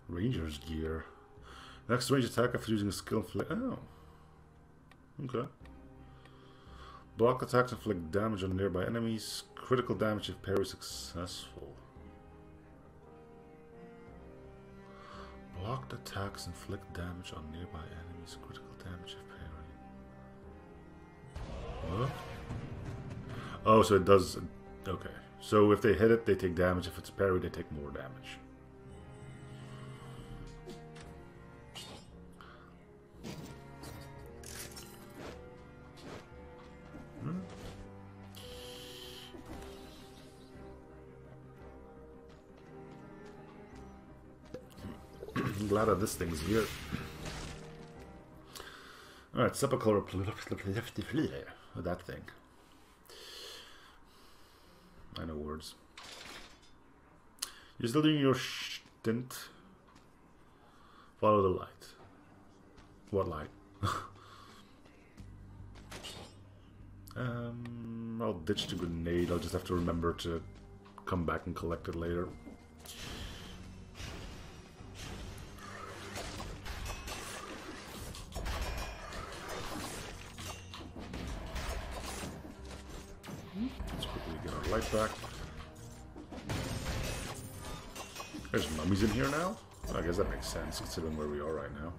Ranger's gear. Next range attack after using a skill inflict. Oh. Okay. Block attacks inflict damage on nearby enemies. Critical damage if parry successful. Blocked attacks inflict damage on nearby enemies. Critical damage if parry. What? Oh, so it does. Okay. So if they hit it, they take damage. If it's parry, they take more damage. I'm glad that this thing's here. Alright, sepulchral that thing. I know words. You're still doing your stint. Follow the light. What light? I'll ditch the grenade. I'll just have to remember to come back and collect it later. Let's quickly get our light back. There's mummies in here now? I guess that makes sense considering where we are right now.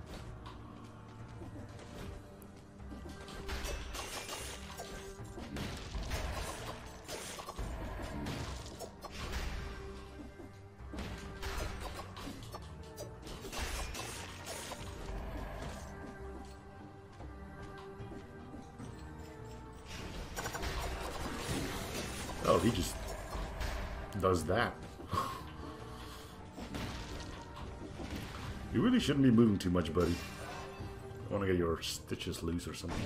Oh, he just does that. You really shouldn't be moving too much, buddy. I want to get your stitches loose or something.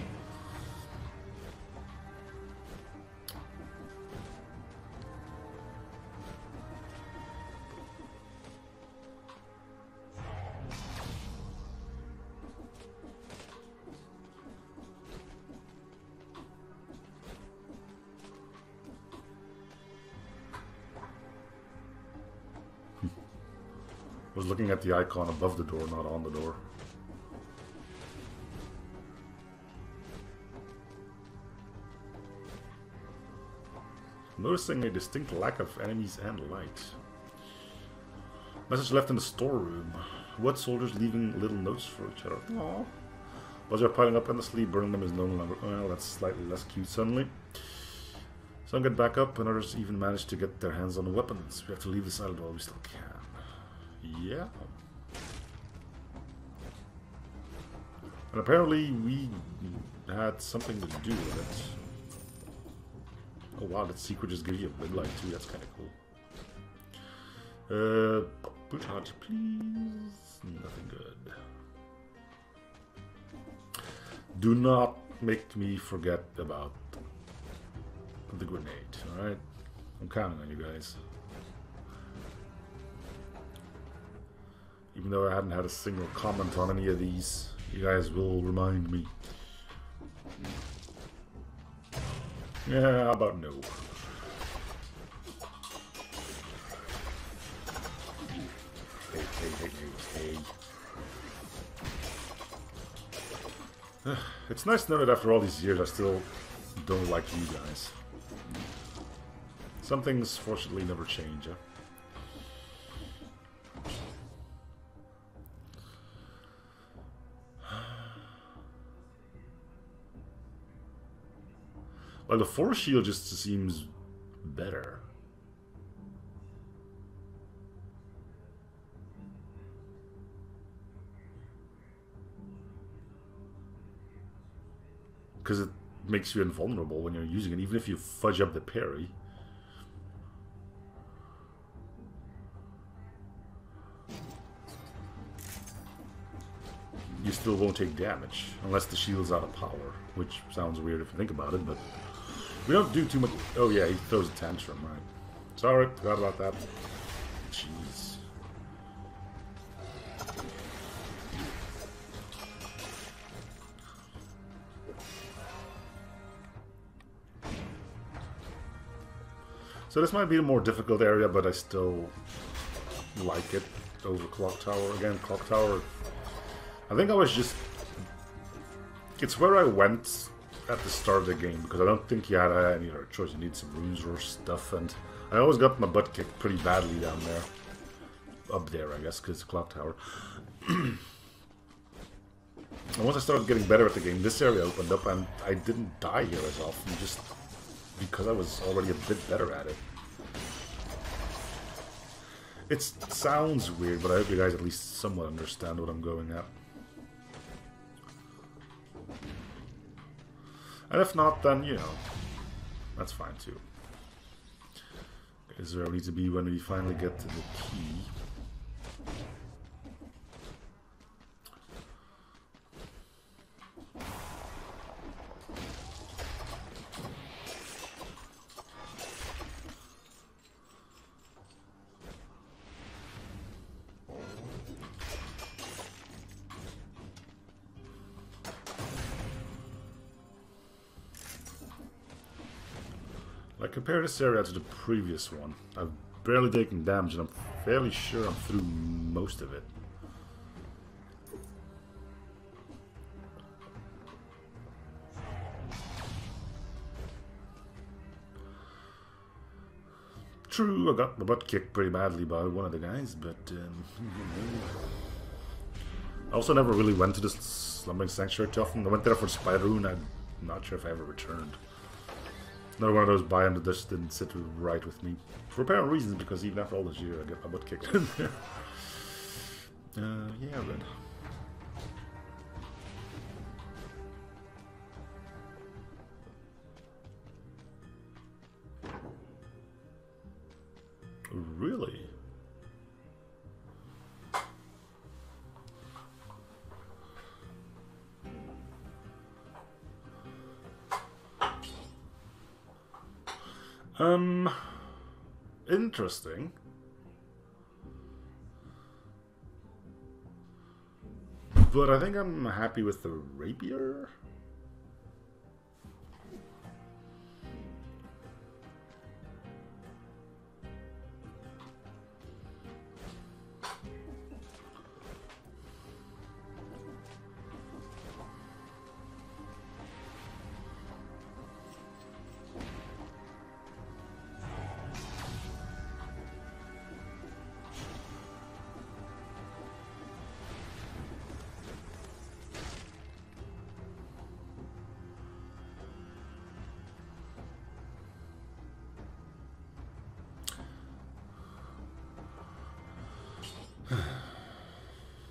I was looking at the icon above the door, not on the door. Noticing a distinct lack of enemies and light. Message left in the storeroom. What soldiers leaving little notes for each other? Aww. Buzzers are piling up endlessly, burning them is no longer... Well, that's slightly less cute suddenly. Some get back up, and others even manage to get their hands on the weapons. We have to leave this island while we still can. Yeah. And apparently we had something to do with it. Oh wow, that secret just gives you a big light too, that's kinda cool. Put out, please. Nothing good. Do not make me forget about the grenade, alright? I'm counting on you guys. Even though I hadn't had a single comment on any of these, you guys will remind me. Yeah, how about no? Hey. It's nice to know that after all these years I still don't like you guys. Some things fortunately never change, huh? Well, the force shield just seems better. Because it makes you invulnerable when you're using it, even if you fudge up the parry. You still won't take damage, unless the shield's out of power, which sounds weird if you think about it, but... We don't do too much... Oh yeah, he throws a tantrum, right. Sorry, forgot about that. Jeez. So this might be a more difficult area, but I still like it. over Clock Tower. Again, Clock Tower. I think I was just... It's where I went at the start of the game, because I don't think you had any other choice. You need some runes or stuff, and I always got my butt kicked pretty badly down there. Up there, I guess, because it's a Clock Tower. And once I started getting better at the game, this area opened up, and I didn't die here as often, just because I was already a bit better at it. It sounds weird, but I hope you guys at least somewhat understand what I'm going at. And if not, then, you know, that's fine too. Is where we need to be when we finally get to the key. Like, compare this area to the previous one. I've barely taken damage, and I'm fairly sure I'm through most of it. True, I got my butt kicked pretty badly by one of the guys, but I also never really went to this Slumbering Sanctuary too often. I went there for the Spider Rune. I'm not sure if I ever returned. Another one of those biomes that just didn't sit right with me. For apparent reasons, because even after all this year, I get my butt kicked in there. Yeah, red. Really? Interesting. But I think I'm happy with the rapier.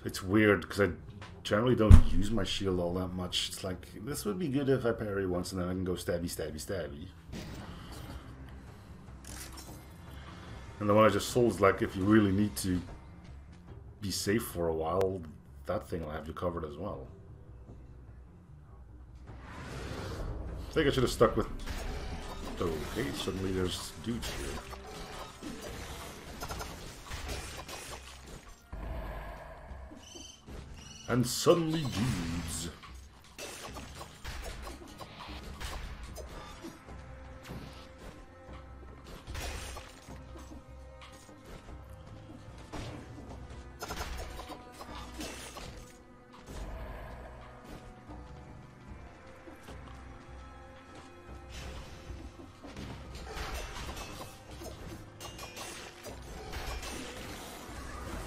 It's weird because I generally don't use my shield all that much. It's like, this would be good if I parry once and then I can go stabby, stabby, stabby. And the one I just sold is like, if you really need to be safe for a while, that thing will have you covered as well. I think I should have stuck with... Okay, suddenly there's dudes here. And suddenly dudes.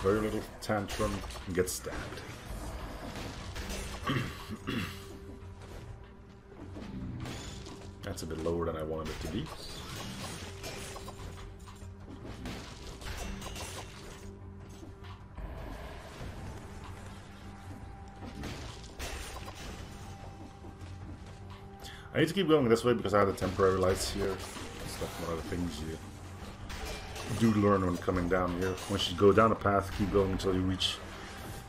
Very little tantrum and get stabbed. That's a bit lower than I wanted it to be. I need to keep going this way because I have the temporary lights here. It's like one of the things you do learn when coming down here. Once you go down a path, keep going until you reach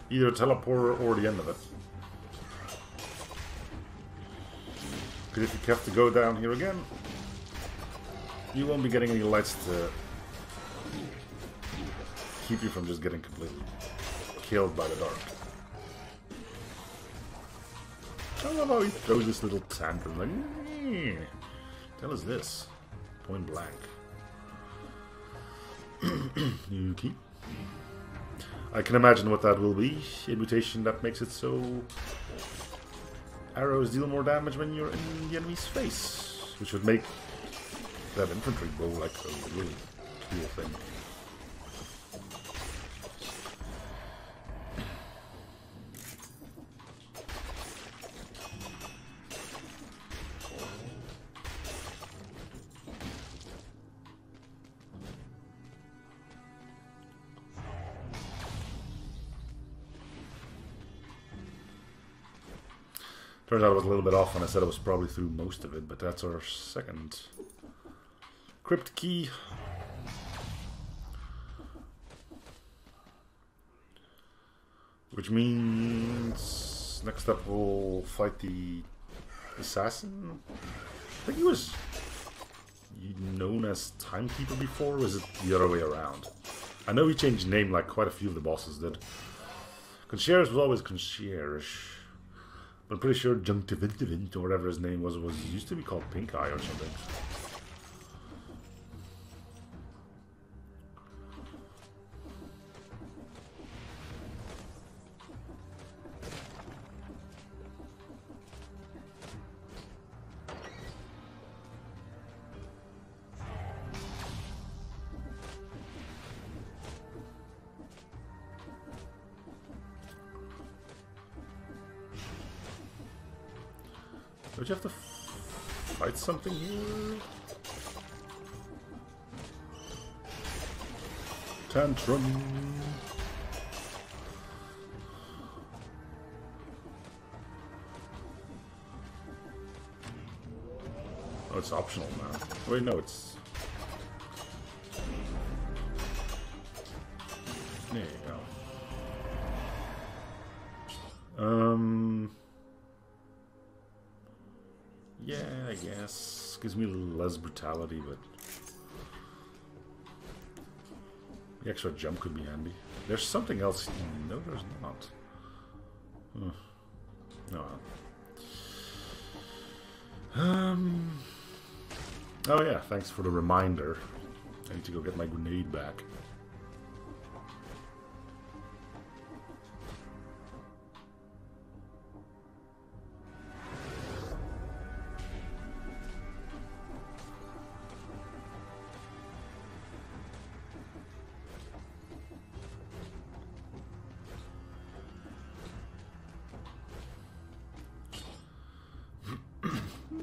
either a teleporter or the end of it. Because if you have to go down here again, you won't be getting any lights to keep you from just getting completely killed by the dark. I love how he throws this little tantrum like, the hell is this? Point blank. Yuki. I can imagine what that will be. A mutation that makes it so arrows deal more damage when you're in the enemy's face, which would make that infantry bow like a really cool thing. Turns out I was a little bit off when I said I was probably through most of it, but that's our second crypt key. Which means next up we'll fight the assassin. I think he was known as Timekeeper before, or is it the other way around? I know he changed name like quite a few of the bosses did. Concierge was always Concierge. I'm pretty sure Junktivint or whatever his name was used to be called Pink Eye or something. Don't you have to fight something here? Tantrum. Oh, it's optional now. Wait, no, it's... There you go. Yeah, I guess. Gives me a little less brutality, but... The extra jump could be handy. There's something else. No, there's not. No. Oh yeah, thanks for the reminder. I need to go get my grenade back.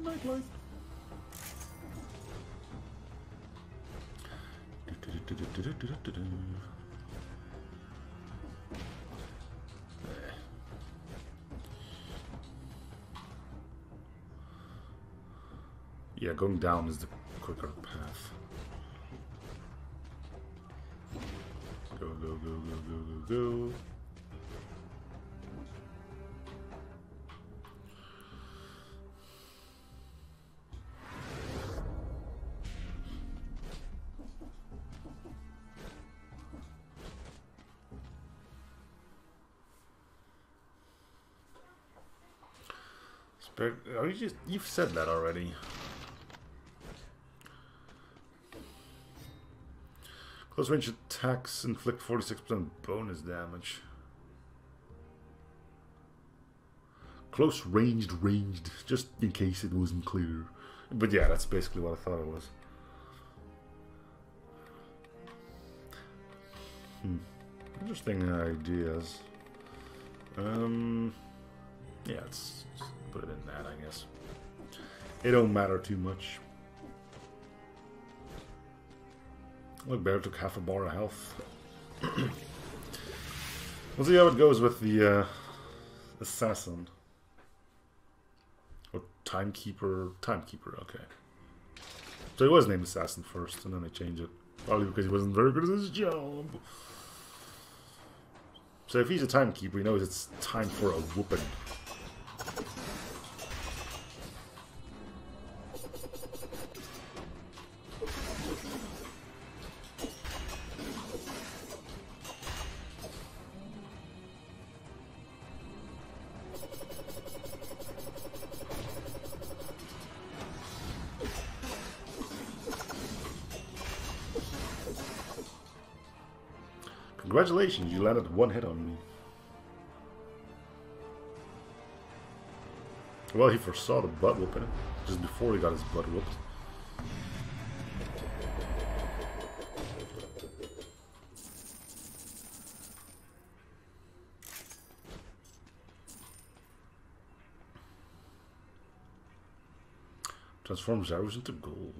Nightlight. Yeah, going down is the quicker path. Go, go, go, go, go, go, go. Oh, you've said that already. Close range attacks inflict 46% bonus damage. Close ranged, just in case it wasn't clear. But yeah, that's basically what I thought it was. Interesting ideas. Yeah, let's put it in that, I guess. It don't matter too much. Look, Bear took half a bar of health. We'll see how it goes with the assassin. Or Timekeeper. Timekeeper, okay. So he was named Assassin first, and then they changed it. Probably because he wasn't very good at his job. So if he's a Timekeeper, he knows it's time for a whooping. Congratulations, you landed one hit on me. Well, he foresaw the butt whooping just before he got his butt whooped. Transforms arrows into gold.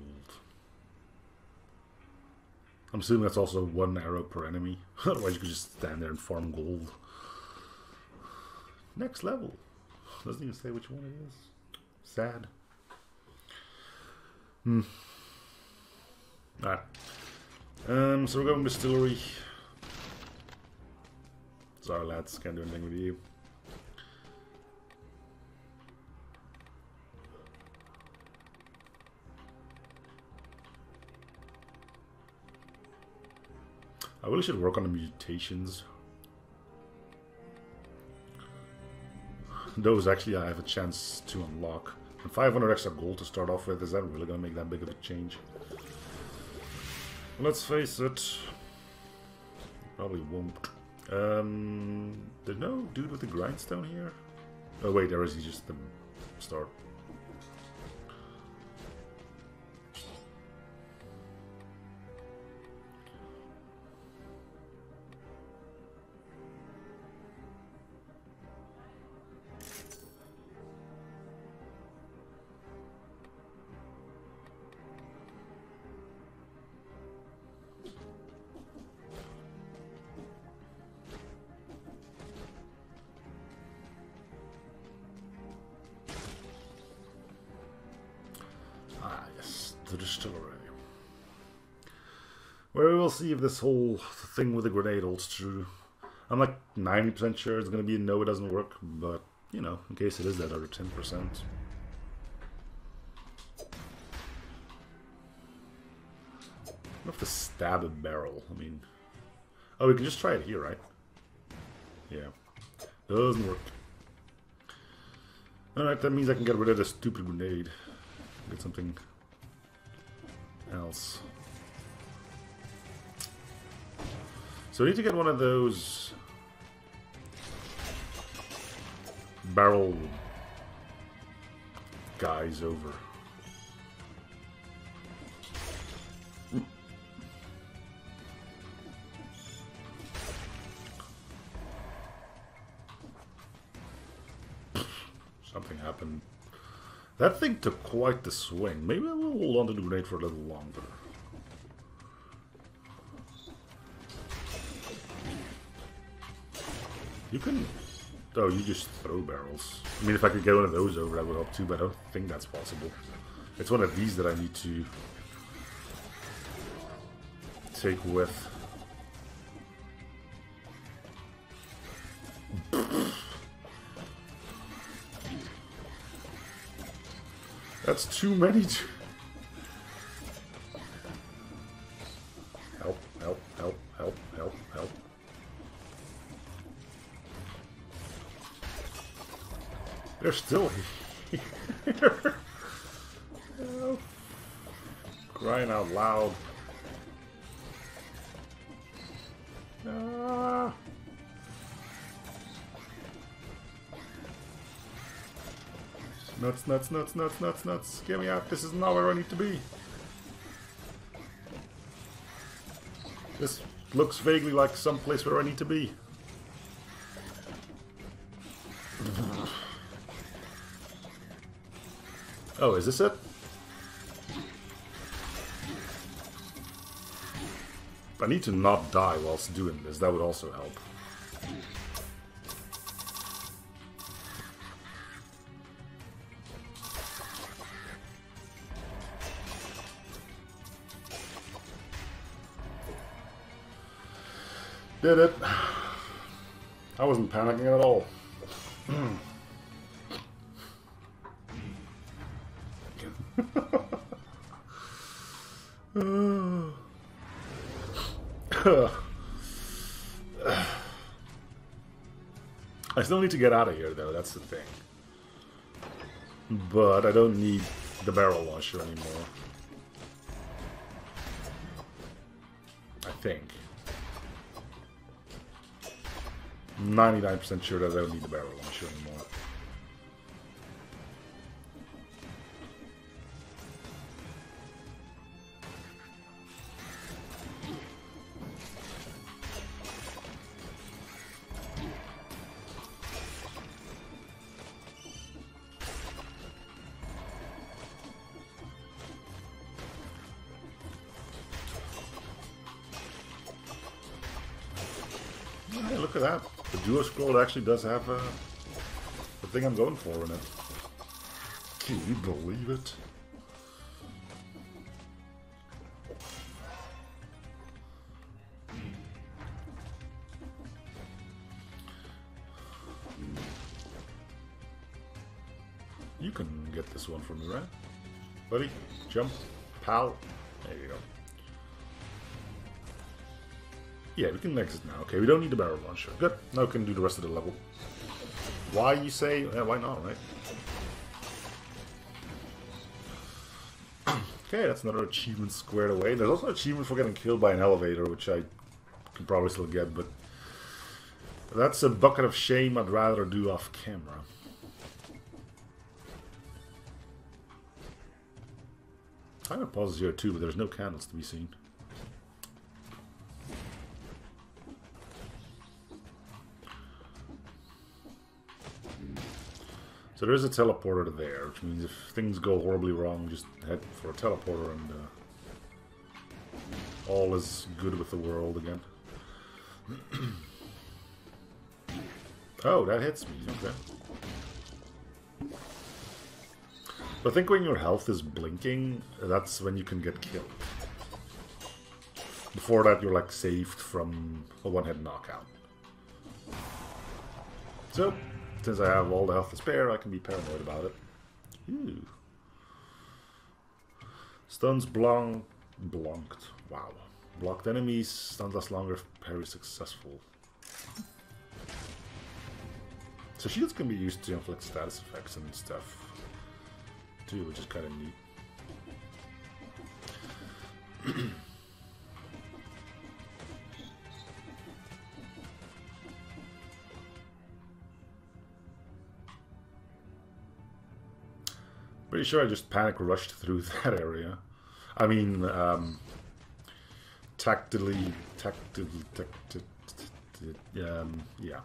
I'm assuming that's also one arrow per enemy. Otherwise you could just stand there and farm gold. Next level. Doesn't even say which one it is. Sad. Alright. So we're going Distillery. Sorry lads, can't do anything with you. I really should work on the mutations. Those actually I have a chance to unlock. And 500 extra gold to start off with, is that really going to make that big of a change? Let's face it. Probably won't. There's no dude with the grindstone here? Oh wait, there is, he's just the start. The Distillery. Where we will see if this whole thing with the grenade holds true. I'm like 90% sure it's going to be a no, it doesn't work, but you know, in case it is that other 10%. I have to stab a barrel. I mean, oh, we can just try it here, right? Yeah, doesn't work. Alright, that means I can get rid of the stupid grenade. Get something else. So I need to get one of those barrel guys over. Something happened. That thing took quite the swing. Maybe I will hold on to the grenade for a little longer. You can... Oh, you just throw barrels. I mean, if I could get one of those over, I would help too, but I don't think that's possible. It's one of these that I need to take with. That's too many. Help, help, help, help, help, help. They're still here. Oh. Crying out loud. Ah. Nuts, nuts, nuts, nuts, nuts, nuts. Get me out. This is not where I need to be. This looks vaguely like some place where I need to be. Oh, is this it? I need to not die whilst doing this. That would also help. Did it. I wasn't panicking at all. I still need to get out of here though, that's the thing. But I don't need the barrel launcher anymore. I think. 99% sure that I don't need the barrel launcher anymore. Hey, look at that. The duo scroll actually does have the thing I'm going for in it. Can you believe it? You can get this one for me, right? Buddy, jump, pal. There you go. Yeah, we can exit now. Okay, we don't need the barrel launcher. Good. Now we can do the rest of the level. Why, you say? Yeah, why not, right? Okay, that's another achievement squared away. There's also an achievement for getting killed by an elevator, which I can probably still get, but that's a bucket of shame I'd rather do off camera. Timer pauses here too, but there's no candles to be seen. So there's a teleporter there, which means if things go horribly wrong, just head for a teleporter and all is good with the world again. Oh, that hits me. Okay. I think when your health is blinking, that's when you can get killed. Before that, you're like saved from a one-hit knockout. So, since I have all the health to spare, I can be paranoid about it. Ooh. Stuns blocked. Wow. Blocked enemies. Stuns last longer if parry successful. So shields can be used to inflict status effects and stuff too, which is kind of neat. Pretty sure I just panic rushed through that area. I mean, yeah.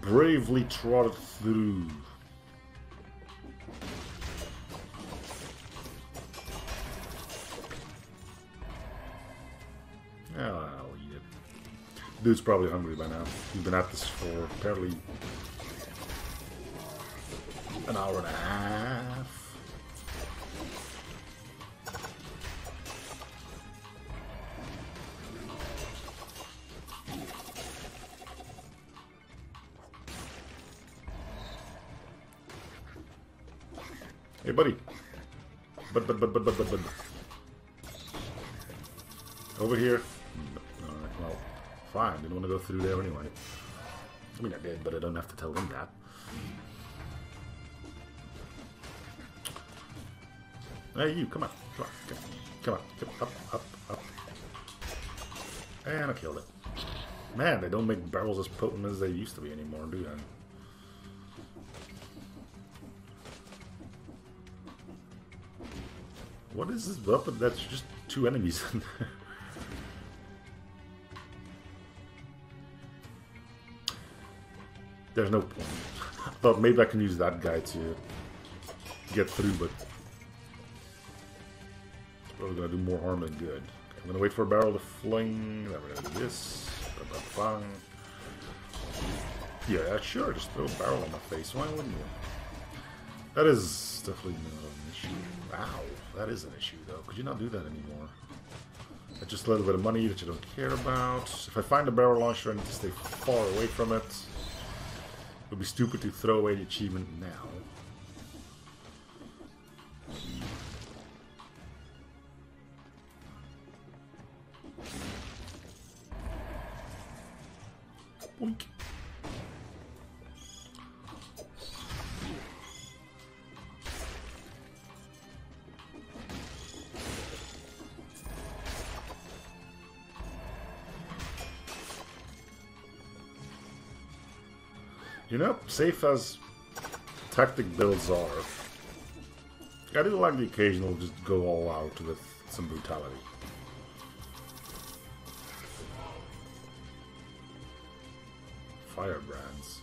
Bravely trotted through. Oh, I'll eat it. Dude's probably hungry by now. He's been at this for apparently an hour and a half. Hey, buddy. Bud. Over here. Alright, well, fine. Didn't want to go through there anyway. I mean, I did, but I don't have to tell him that. Hey, you, come on. Come on. Up. And I killed it. Man, they don't make barrels as potent as they used to be anymore, do they? What is this weapon? That's just two enemies in there. There's no point. I thought maybe I can use that guy to get through, but it's probably going to do more harm than good. Okay, I'm going to wait for a barrel to fling. Then we're going to do this. Yeah, sure. Just throw a barrel on my face. Why wouldn't you? That is definitely not an issue. Wow, that is an issue, though. Could you not do that anymore? That's just a little bit of money that you don't care about. If I find a barrel launcher, I need to stay far away from it. It would be stupid to throw away the achievement now. Boink. You know, safe as tactic builds are, I do like the occasional just go all out with some brutality. Firebrands.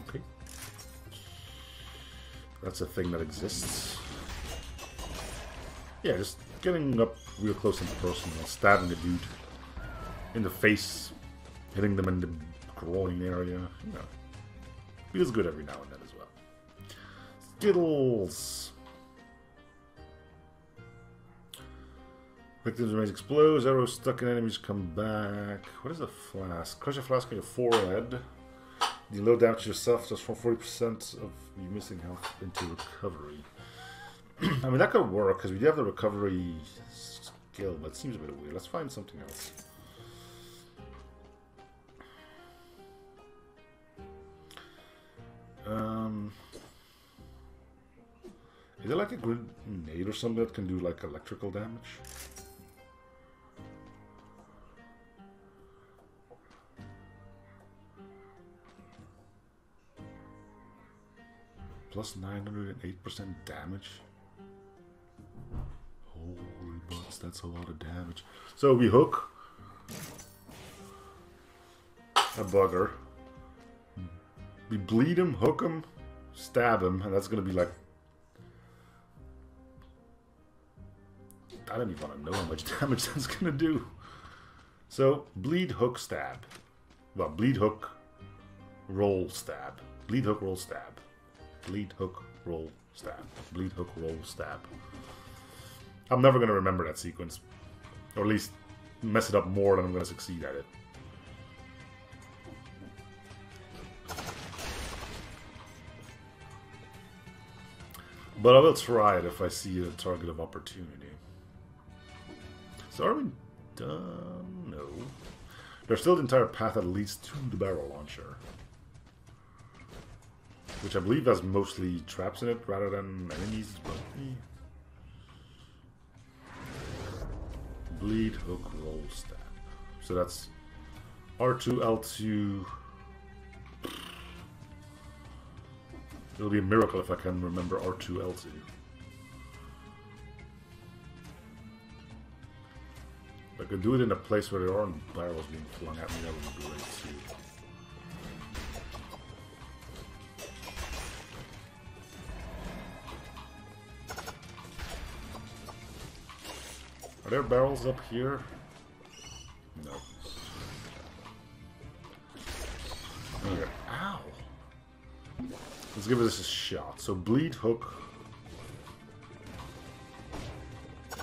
Okay. That's a thing that exists. Yeah, just getting up real close and personal, stabbing a dude in the face, hitting them in the groin area, you know. Feels good every now and then as well. Skittles! Victims' remains explodes, arrows stuck in enemies come back. What is a flask? Crush a flask on your forehead. You low damage yourself, just from 40% of you missing health into recovery. I mean, that could work, because we do have the recovery skill, but it seems a bit weird. Let's find something else. Is there like a grenade or something that can do like electrical damage? Plus 908% damage. Holy butts, that's a lot of damage. So we hook a bugger. We bleed him, hook him, stab him, and that's gonna be like... I don't even want to know how much damage that's gonna do. So, bleed, hook, stab. Well, bleed, hook, roll, stab. Bleed, hook, roll, stab. Bleed, hook, roll, stab. Bleed, hook, roll, stab. I'm never gonna remember that sequence. Or at least mess it up more than I'm gonna succeed at it. But I will try it if I see a target of opportunity. So are we done? No. There's still the entire path that leads to the barrel launcher. Which I believe has mostly traps in it rather than enemies, but... Bleed, hook, roll, stab. So that's R2, L2... It'll be a miracle if I can remember R2, L2. If I could do it in a place where there aren't barrels being flung at me, that would be great too. Are there barrels up here? No. Okay. Ow! Let's give this a shot. So bleed, hook.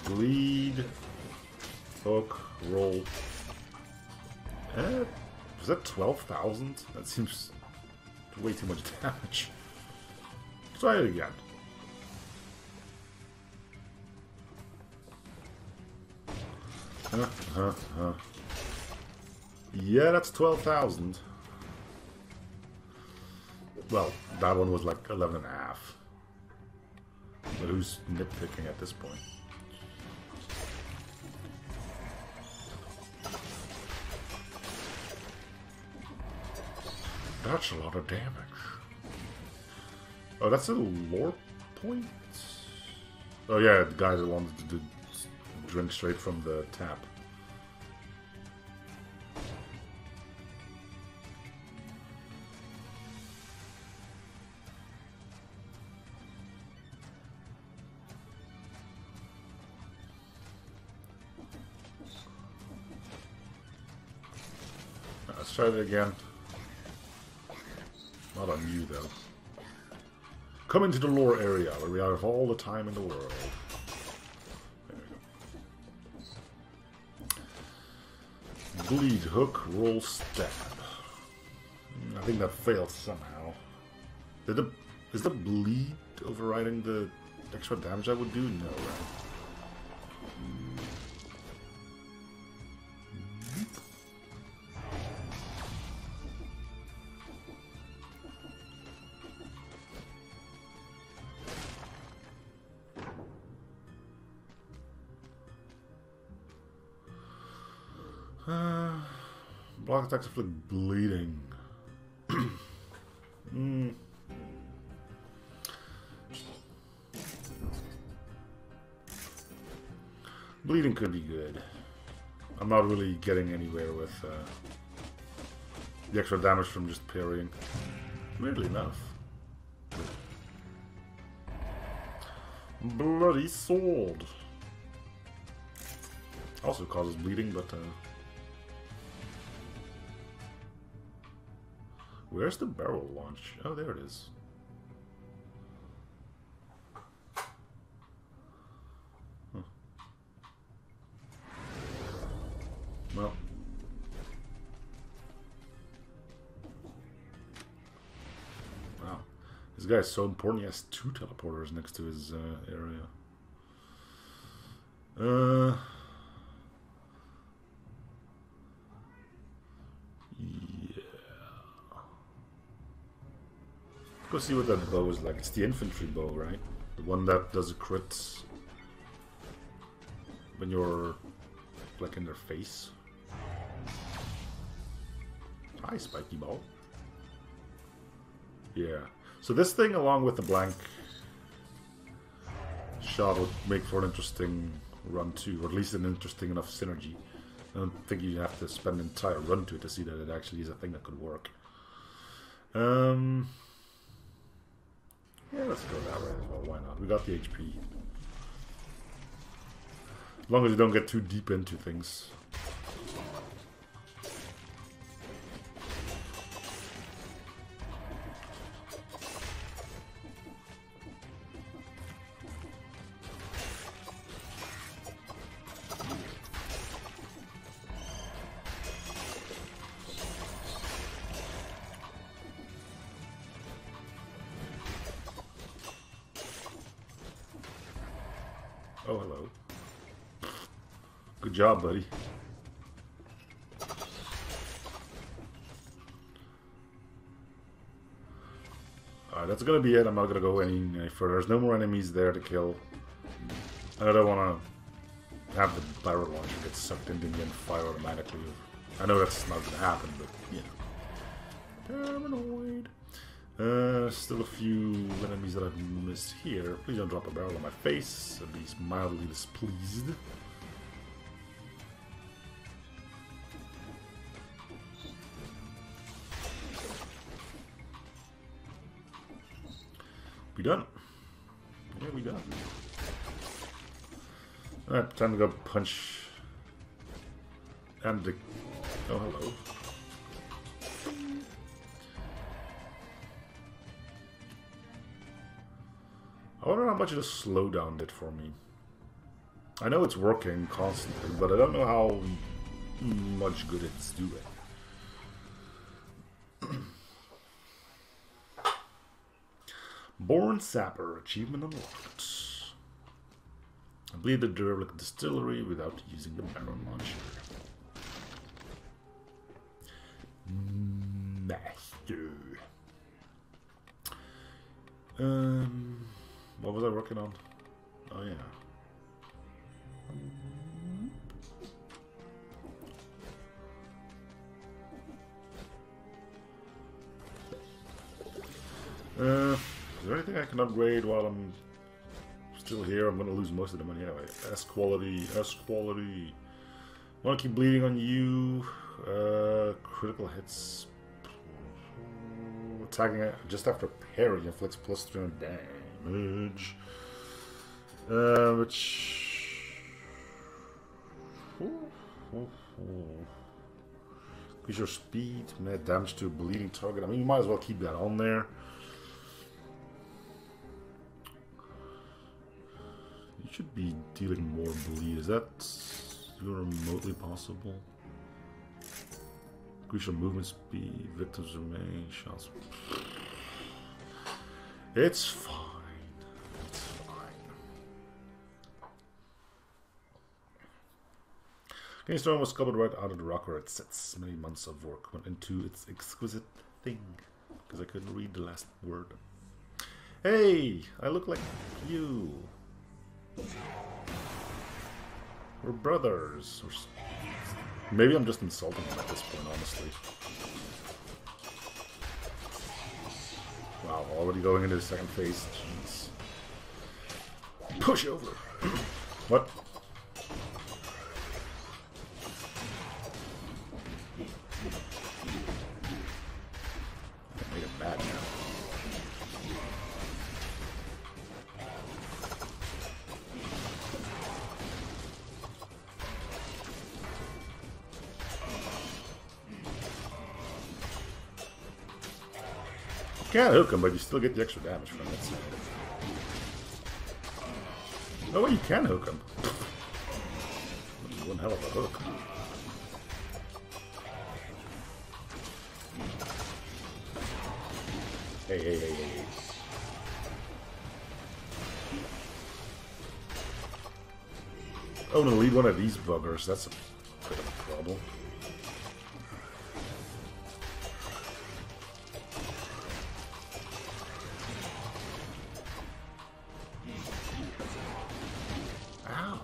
Bleed, hook, roll. Was that 12,000? That seems way too much damage. Try it again. Yeah, that's 12,000. Well, that one was like 11 and a half. But who's nitpicking at this point? That's a lot of damage. Oh, that's a lore point? Oh yeah, the guys that wanted to drink straight from the tap. Let's try it again. Not on you, though. Come into the lore area where we have all the time in the world. There we go. Bleed, hook, roll, stab. I think that failed somehow. Is the bleed overriding the extra damage I would do? No, right? Block attacks inflict bleeding. Bleeding could be good. I'm not really getting anywhere with the extra damage from just parrying. Weirdly enough. Bloody sword. Also causes bleeding, but where's the barrel launch? Oh, there it is. Huh. Well. Wow. This guy is so important, he has 2 teleporters next to his area. Go see what that bow is like. It's the infantry bow, right? The one that does a crit when you're like in their face. Hi, spiky ball. Yeah. So this thing, along with the blank shot, would make for an interesting run too, or at least an interesting enough synergy. I don't think you have to spend an entire run to it to see that it actually is a thing that could work. Yeah, let's go that way as well. Why not? We got the HP. As long as you don't get too deep into things. Oh, hello. Good job, buddy. Alright, that's gonna be it. I'm not gonna go any further. There's no more enemies there to kill. I don't want to have the barrel launcher get sucked into me and fire automatically. I know that's not gonna happen, but yeah. Paranoid. Still a few enemies that I've missed here. Please don't drop a barrel on my face. I'd be mildly displeased. We done? Yeah, we done. Alright, time to go punch. And the... Oh, hello. I wonder how much of a slowdown did for me. I know it's working constantly, but I don't know how much good it's doing. Born Sapper, achievement unlocked. Bleed the derelict distillery without using the barrel launcher. Master. What was I working on? Oh yeah. Is there anything I can upgrade while I'm still here? I'm gonna lose most of the money anyway. S quality, S quality. Wanna keep bleeding on you. Critical hits. Attacking it just after parry inflicts plus 300 damage. Which... Increase your speed, net damage to a bleeding target. I mean, you might as well keep that on there. You should be dealing more bleed. Is that remotely possible? Increase your movement speed, victims remain, shots. It's fine. It's fine. Game Storm was sculpted right out of the rock where it sits. Many months of work went into its exquisite thing. Because I couldn't read the last word. Hey! I look like you. We're brothers. Maybe I'm just insulting him at this point, honestly. Wow, already going into the second phase. Jeez. Push over. What? Make it bad now. You can't hook him, but you still get the extra damage from it. No way you can hook him. One hell of a hook. Hey. Oh, no, lead one of these buggers. That's a bit of a problem. Ow.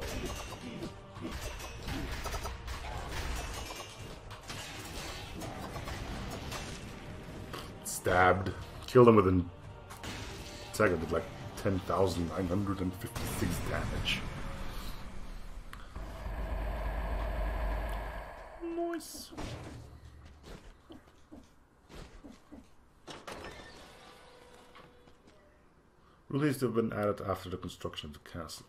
Stabbed. Killed him within a second with like 10,956 damage. Nice. Released have been added after the construction of the castle.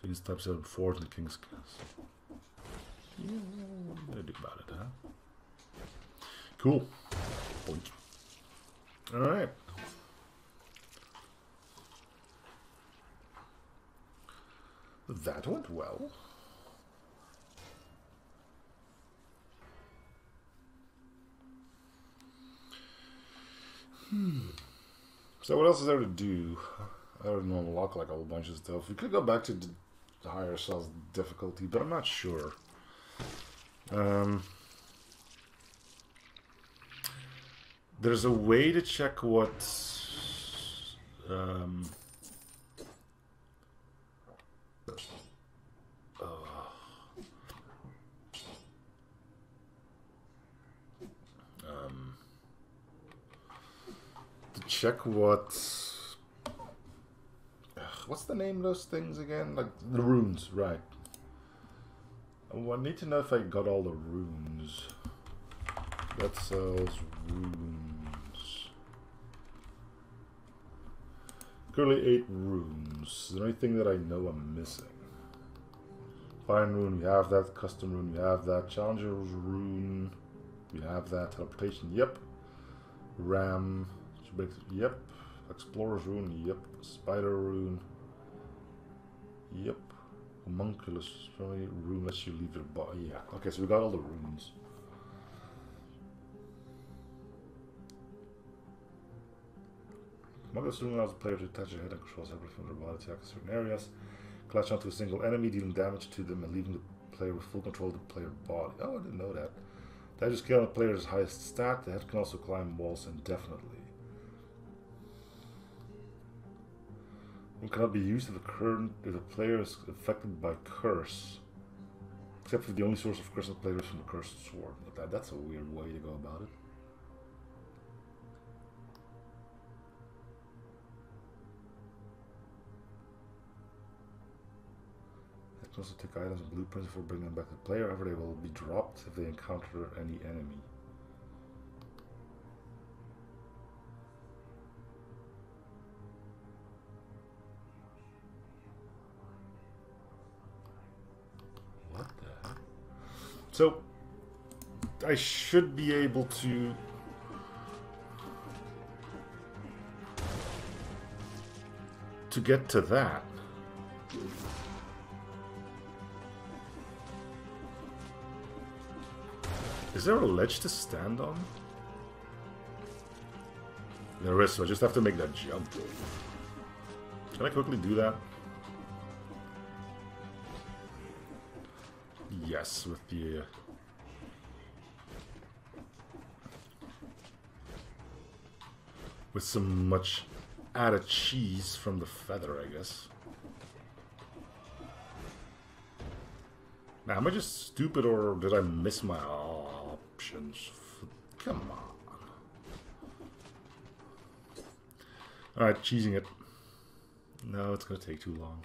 These types have been forged in the king's castle. Yeah, they do about it, huh? Cool. Point. Alright. That went well. So what else is there to do? I don't know, unlock like a whole bunch of stuff. We could go back to the higher cells difficulty, but I'm not sure. There's a way to check what to check what's the name of those things again? Like the runes, right? I need to know if I got all the runes. That sells runes. Currently 8 runes. Is there anything that I know I'm missing? Fine rune, we have that. Custom rune, we have that. Challenger's rune, we have that. Teleportation, yep. Ram, yep. Explorer's rune, yep. Spider rune, yep. Homunculus rune lets you leave your body. Yeah. Okay, so we got all the runes. Homunculus rune allows the player to attach a head and controls everything from their body to attack certain areas. Clutch onto a single enemy, dealing damage to them and leaving the player with full control of the player's body. Oh, I didn't know that. That just scale on the player's highest stat. The head can also climb walls indefinitely. It cannot be used if the player is affected by curse. Except if the only source of curse of the player is from the cursed sword. That's a weird way to go about it. It can also take items and blueprints before bringing them back to the player. However, they will be dropped if they encounter any enemy. So, I should be able to get to that. Is there a ledge to stand on? There is, so I just have to make that jump. Can I quickly do that? Yes, with the with some much added cheese from the feather, I guess. Now, am I just stupid or did I miss my options? Come on. Alright, cheesing it. No, it's gonna take too long.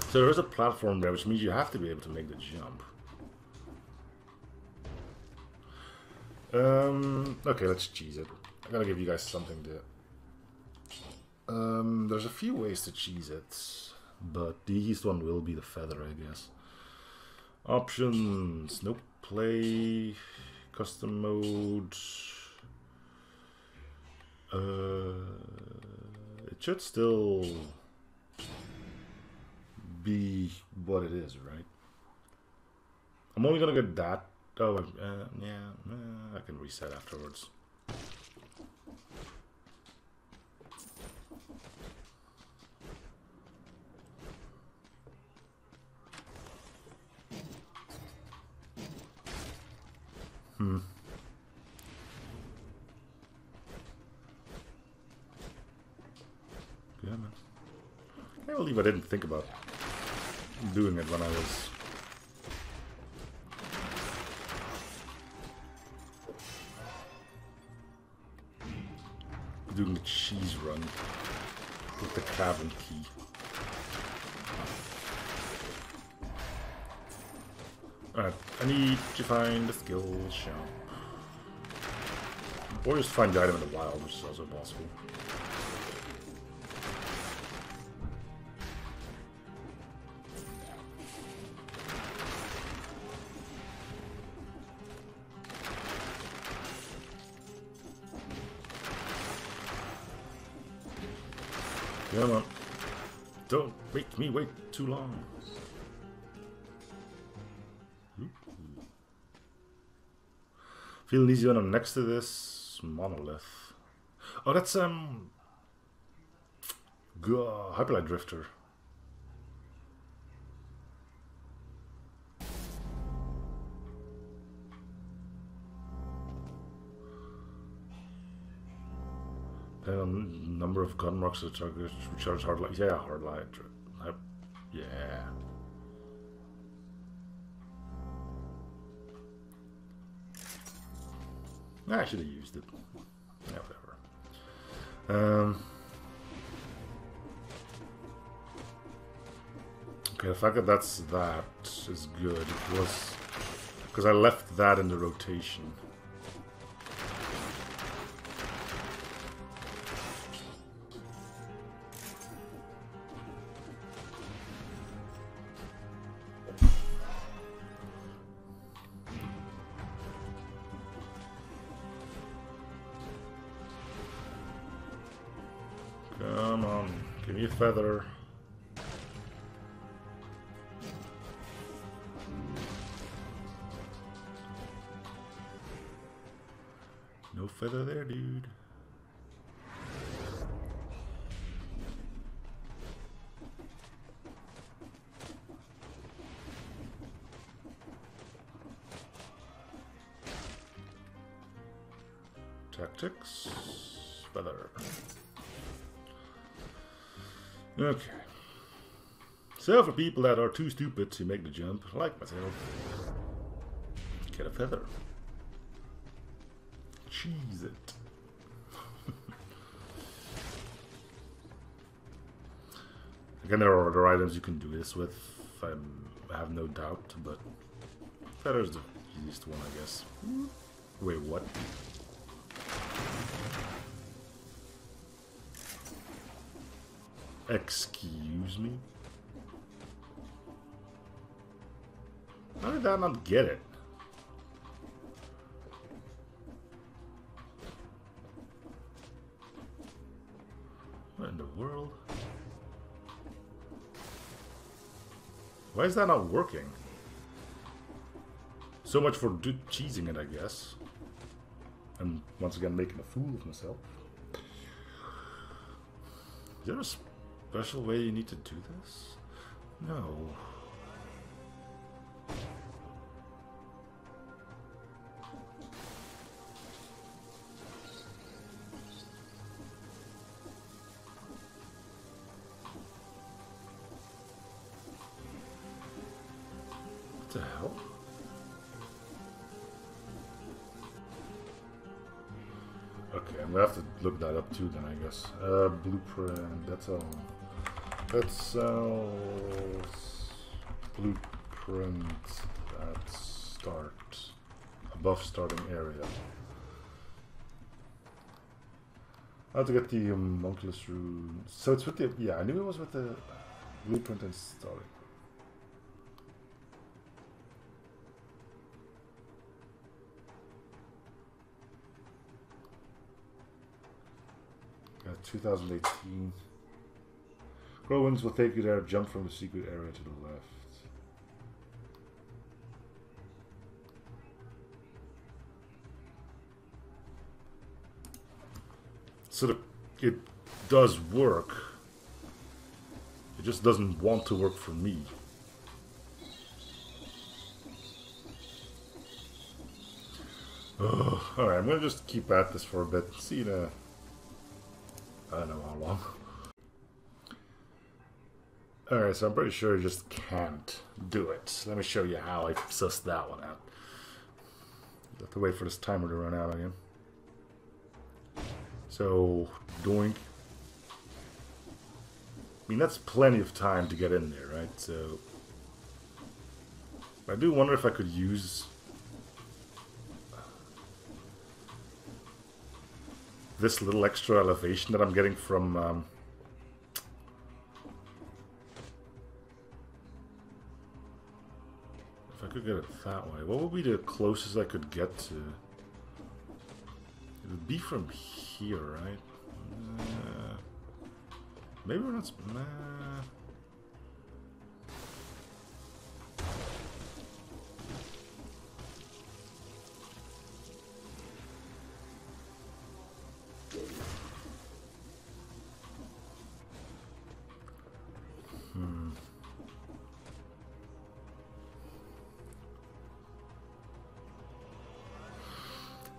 So there is a platform there, which means you have to be able to make the jump. Okay, let's cheese it. I gotta give you guys something to... there's a few ways to cheese it, but the easiest one will be the feather, I guess. Options, no play, custom mode. It should still be what it is, right? I'm only gonna get that. Oh, yeah, I can reset afterwards. Yeah, man. I can't believe I didn't think about doing it when I was doing the cheese run with the cavern key. Alright, I need to find the skill shop. Or just find the item in the wild, which is also possible. Come on. Don't make me wait too long. Feeling easy when I'm next to this monolith. Oh, that's Hyperlight Drifter. Depending on number of gun marks the target recharge hard light. Yeah, hard light. Yeah. I should have used it. Yeah, whatever. Okay, the fact that that is good. It was because I left that in the rotation. Come on, give me a feather. No feather there, dude. Tactics, feather. Okay. So for people that are too stupid to make the jump, like myself, get a feather. Cheese it. Again, there are other items you can do this with, I have no doubt, but feather's the easiest one, I guess. Wait, what? Excuse me? How did I not get it? What in the world? Why is that not working? So much for cheesing it, I guess. And once again, making a fool of myself. Is there a special way you need to do this? No. What the hell? Okay, I'm gonna have to look that up too then, I guess. Blueprint, that's all. That sells blueprint at start, above starting area. I have to get the homunculus rune. So it's with the, yeah, I knew it was with the blueprint and starting. Yeah, 2018. Grow winds will take you there. Jump from the secret area to the left. So it does work. It just doesn't want to work for me. Alright, I'm gonna just keep at this for a bit. See you in a, I don't know how long. Alright, so I'm pretty sure you just can't do it. Let me show you how I sussed that one out. You have to wait for this timer to run out again. So, doink. I mean, that's plenty of time to get in there, right? So, I do wonder if I could use this little extra elevation that I'm getting from if I could get it that way, what would be the closest I could get to? It would be from here, right? Maybe we're not. Nah.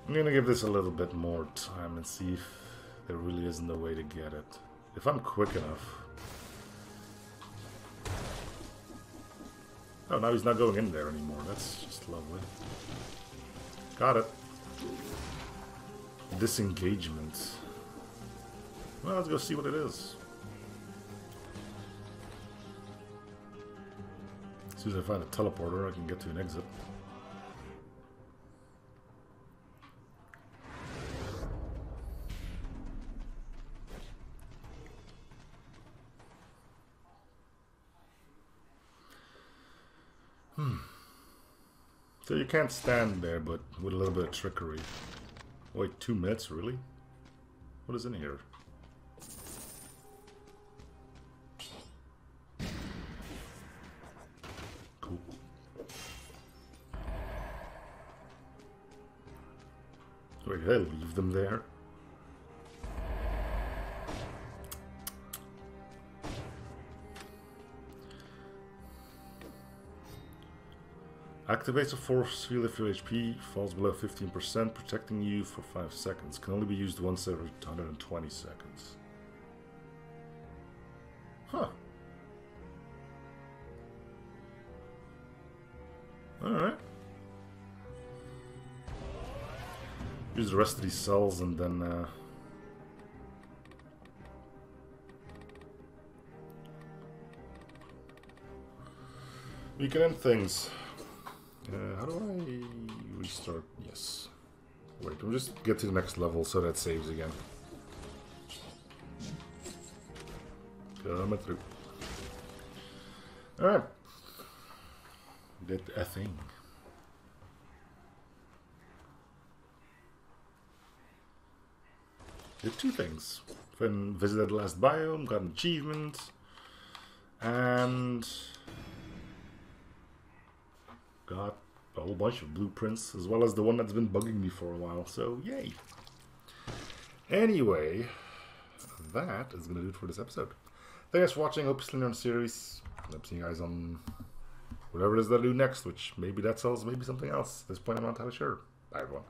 I'm gonna give this a little bit more time and see if there really isn't a way to get it. If I'm quick enough. Oh, now he's not going in there anymore. That's just lovely. Got it. Disengagement. Well, let's go see what it is. As soon as I find a teleporter, I can get to an exit. So you can't stand there, but with a little bit of trickery. Wait, 2 minutes, really? What is in here? Cool. Wait, did I leave them there? Activates a force field if your HP falls below 15%, protecting you for 5 seconds. Can only be used once every 120 seconds. Huh. Alright. Use the rest of these cells and then we can end things. How do I restart? Yes. Wait, we'll just get to the next level so that saves again. Coming through. Alright. Did a thing. Did 2 things. Then visited the last biome, got an achievement, and got a whole bunch of blueprints, as well as the one that's been bugging me for a while, so yay! Anyway, that is going to do it for this episode. Thanks for watching, hope you're still on the series. Hope to see you guys on whatever it is that I do next, which maybe that sells, maybe something else. At this point I'm not entirely sure. Bye everyone.